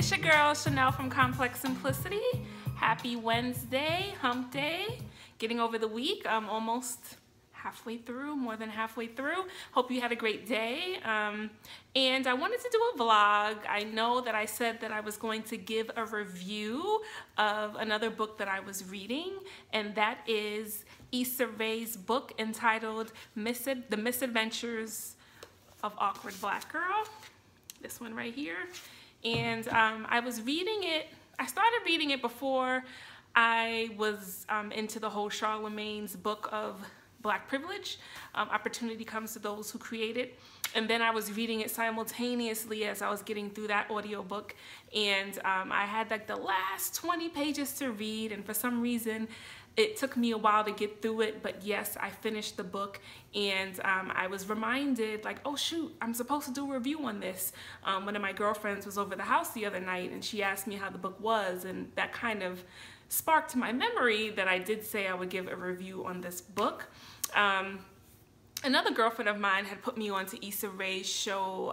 It's your girl Chanel from Complex Simplicity. Happy Wednesday, hump day. Getting over the week. I'm almost halfway through, more than halfway through. Hope you had a great day. And I wanted to do a vlog. I know that I said that I was going to give a review of another book that I was reading, and that is Issa Rae's book entitled The Misadventures of Awkward Black Girl. This one right here. And I was reading it. I started reading it before I was into the whole Charlemagne's book of Black privilege. Opportunity comes to those who create it. And then I was reading it simultaneously as I was getting through that audiobook. And I had like the last 20 pages to read, and for some reason it took me a while to get through it, but yes, I finished the book. And I was reminded, like, oh shoot, I'm supposed to do a review on this. One of my girlfriends was over the house the other night and she asked me how the book was, and that kind of sparked my memory that I did say I would give a review on this book. Another girlfriend of mine had put me on to Issa Rae's show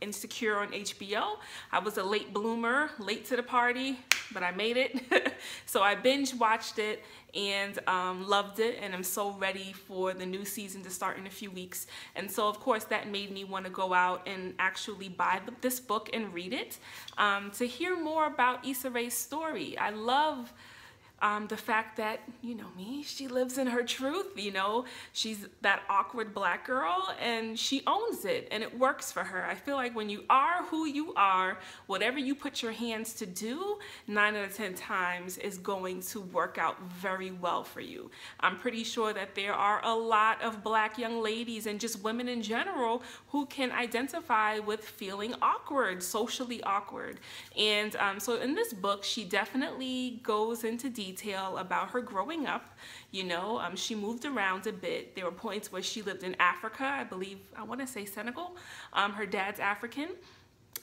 Insecure on HBO. I was a late bloomer, late to the party, but I made it. So I binge watched it and loved it, and I'm so ready for the new season to start in a few weeks. And so of course that made me want to go out and actually buy this book and read it to hear more about Issa Rae's story. I love the fact that, you know me, she lives in her truth, you know, she's that awkward black girl and she owns it and it works for her. I feel like when you are who you are, whatever you put your hands to do, 9 out of 10 times is going to work out very well for you. I'm pretty sure that there are a lot of black young ladies and just women in general who can identify with feeling awkward, socially awkward. And so in this book, she definitely goes into detail about her growing up. You know, she moved around a bit. There were points where she lived in Africa, I believe, I want to say Senegal. Her dad's African.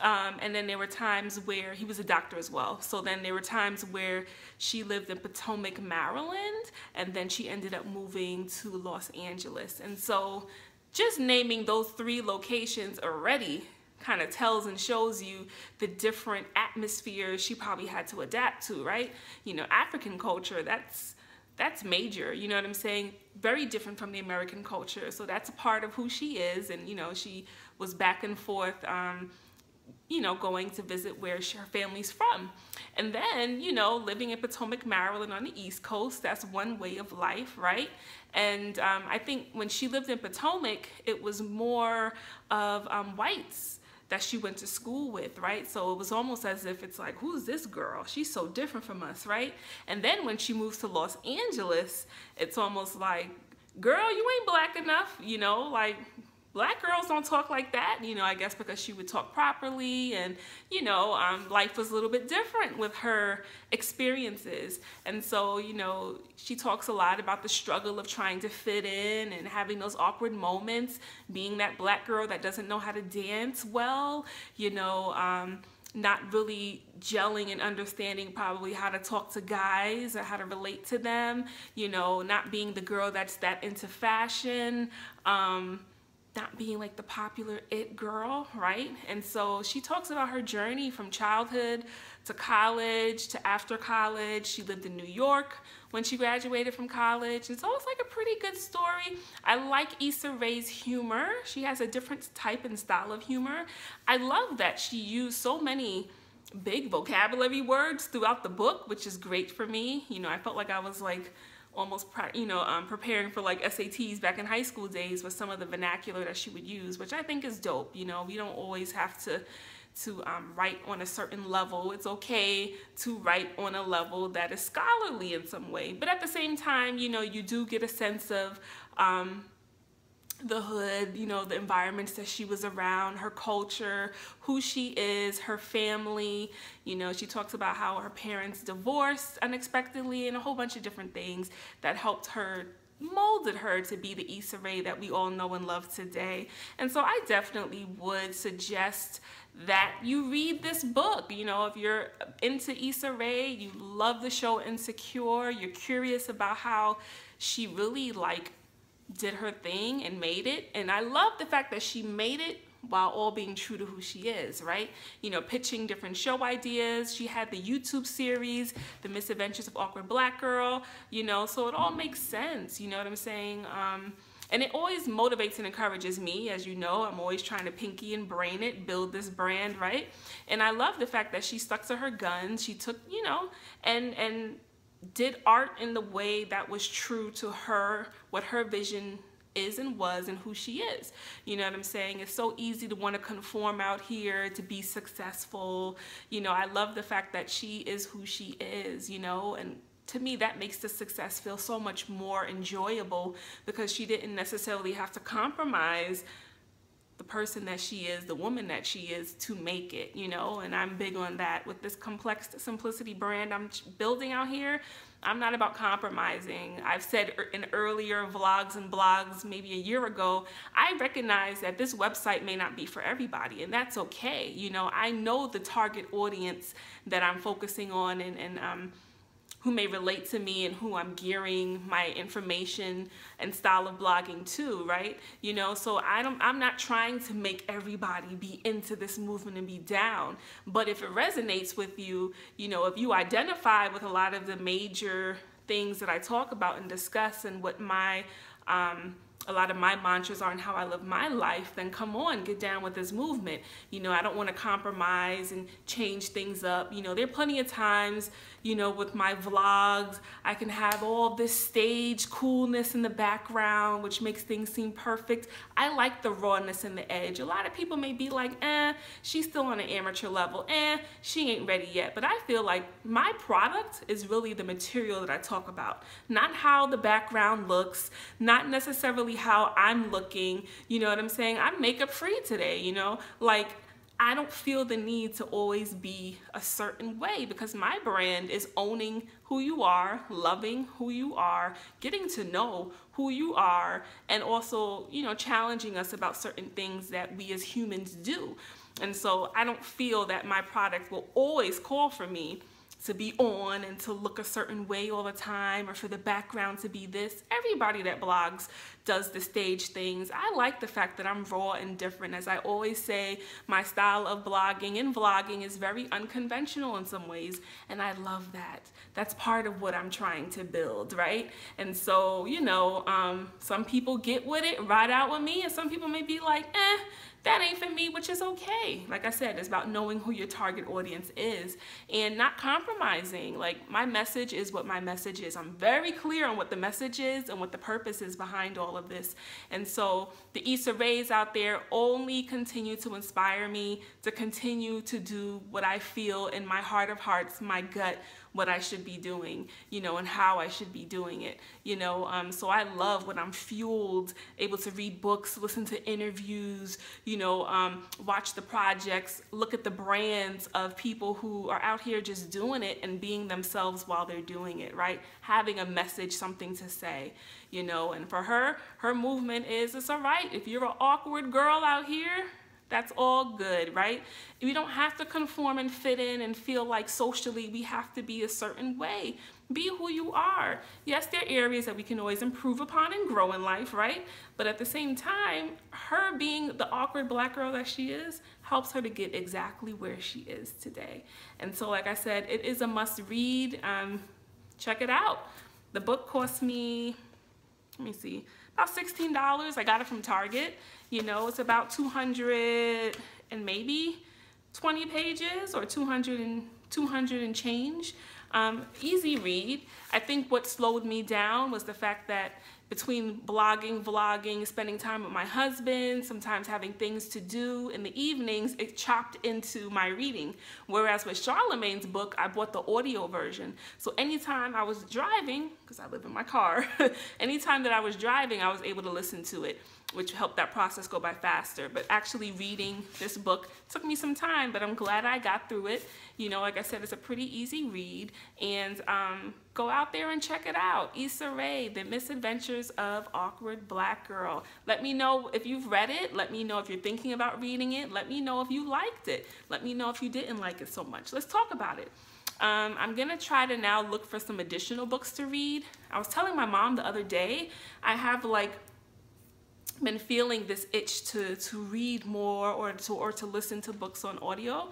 And then there were times where he was a doctor as well. So then there were times where she lived in Potomac, Maryland, and then she ended up moving to Los Angeles. And so just naming those 3 locations already kind of tells and shows you the different atmospheres she probably had to adapt to, right? You know, African culture, that's major, you know what I'm saying? Very different from the American culture. So that's a part of who she is. And, you know, she was back and forth, you know, going to visit where her family's from. And then, you know, living in Potomac, Maryland on the East Coast, that's one way of life, right? And I think when she lived in Potomac, it was more of whites that she went to school with, right? So it was almost as if it's like, who's this girl? She's so different from us, right? And then when she moves to Los Angeles, it's almost like, girl, you ain't black enough, you know, like, black girls don't talk like that, you know, I guess because she would talk properly, and, you know, life was a little bit different with her experiences. And so, you know, she talks a lot about the struggle of trying to fit in and having those awkward moments, being that black girl that doesn't know how to dance well, you know, not really gelling and understanding probably how to talk to guys or how to relate to them, you know, not being the girl that's that into fashion, not being like the popular it girl, right? And so she talks about her journey from childhood to college to after college. She lived in New York when she graduated from college. And so it's like a pretty good story. I like Issa Rae's humor. She has a different type and style of humor. I love that she used so many big vocabulary words throughout the book, which is great for me. You know, I felt like I was like almost, you know, preparing for like SATs back in high school days with some of the vernacular that she would use, which I think is dope. You know, we don't always have to write on a certain level. It's okay to write on a level that is scholarly in some way, but at the same time, you know, you do get a sense of the hood, you know, the environments that she was around, her culture, who she is, her family. You know, she talks about how her parents divorced unexpectedly and a whole bunch of different things that helped her, molded her to be the Issa Rae that we all know and love today. And so I definitely would suggest that you read this book. You know, if you're into Issa Rae, you love the show Insecure, you're curious about how she really like did her thing and made it. And I love the fact that she made it while all being true to who she is, right? You know, pitching different show ideas. She had the YouTube series, The Misadventures of Awkward Black Girl, you know, so it all makes sense, you know what I'm saying? And it always motivates and encourages me. As you know, I'm always trying to pinky and brain it, build this brand, right? And I love the fact that she stuck to her guns. She took, you know, and did art in the way that was true to her, what her vision is and was and who she is. You know what I'm saying? It's so easy to want to conform out here to be successful. You know, I love the fact that she is who she is, you know, and to me, that makes the success feel so much more enjoyable because she didn't necessarily have to compromise the person that she is, the woman that she is, to make it, you know, and I'm big on that. With this complex simplicity brand I'm building out here, I'm not about compromising. I've said in earlier vlogs and blogs maybe a year ago, I recognize that this website may not be for everybody, and that's okay. You know, I know the target audience that I'm focusing on and who may relate to me and who I'm gearing my information and style of blogging to, right? You know, so I'm not trying to make everybody be into this movement and be down. But if it resonates with you, you know, if you identify with a lot of the major things that I talk about and discuss and what my a lot of my mantras are and how I live my life, then come on, get down with this movement. You know, I don't want to compromise and change things up. You know, there are plenty of times, you know, with my vlogs, I can have all this stage coolness in the background, which makes things seem perfect. I like the rawness and the edge. A lot of people may be like, she's still on an amateur level. She ain't ready yet. But I feel like my product is really the material that I talk about, not how the background looks, not necessarily how I'm looking, you know what I'm saying? I'm makeup free today, you know, like I don't feel the need to always be a certain way because my brand is owning who you are, loving who you are, getting to know who you are, and also, you know, challenging us about certain things that we as humans do. And so I don't feel that my product will always call for me to be on and to look a certain way all the time, or for the background to be this. Everybody that blogs does the stage things. I like the fact that I'm raw and different. As I always say, my style of blogging and vlogging is very unconventional in some ways, and I love that. That's part of what I'm trying to build, right? And so, you know, some people get with it, ride out with me, and some people may be like, that ain't for me, which is okay. Like I said, it's about knowing who your target audience is and not compromising. Like, my message is what my message is. I'm very clear on what the message is and what the purpose is behind all of this. And so the Issa Rays out there only continue to inspire me to continue to do what I feel in my heart of hearts, my gut, what I should be doing, you know, and how I should be doing it, you know. So I love when I'm fueled, able to read books, listen to interviews, you know, watch the projects, look at the brands of people who are out here just doing it and being themselves while they're doing it, right? Having a message, something to say, you know. And for her, her movement is, it's all right. If you're an awkward girl out here, that's all good, right? We don't have to conform and fit in and feel like socially we have to be a certain way. Be who you are. Yes, there are areas that we can always improve upon and grow in life, right? But at the same time, her being the awkward black girl that she is helps her to get exactly where she is today. And so, like I said, it is a must read. Check it out. The book cost me, let me see, about $16. I got it from Target. You know, it's about 200 and maybe 20 pages, or 200 and change. Easy read. I think what slowed me down was the fact that between blogging, vlogging, spending time with my husband, sometimes having things to do in the evenings, it chopped into my reading. Whereas with Charlemagne's book, I bought the audio version. So anytime I was driving, because I live in my car, anytime that I was driving, I was able to listen to it, which helped that process go by faster. But actually reading this book took me some time, but I'm glad I got through it. You know, like I said, it's a pretty easy read, and go out there and check it out. Issa Rae, The Misadventures of Awkward Black Girl. Let me know if you've read it. Let me know if you're thinking about reading it. Let me know if you liked it. Let me know if you didn't like it so much. Let's talk about it. I'm gonna try to now look for some additional books to read. I was telling my mom the other day, I have like been feeling this itch to read more or to listen to books on audio.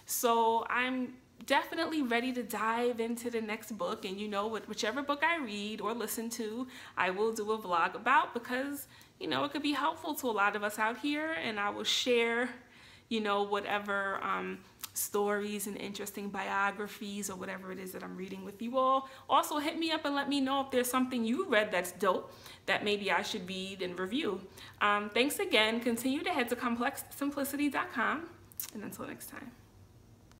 So I'm definitely ready to dive into the next book, and you know, whichever book I read or listen to, I will do a vlog about, because you know, it could be helpful to a lot of us out here, and I will share, you know, whatever stories and interesting biographies or whatever it is that I'm reading with you all. Also, hit me up and let me know if there's something you read that's dope that maybe I should read and review. Thanks again. Continue to head to complexsimplicity.com, and until next time.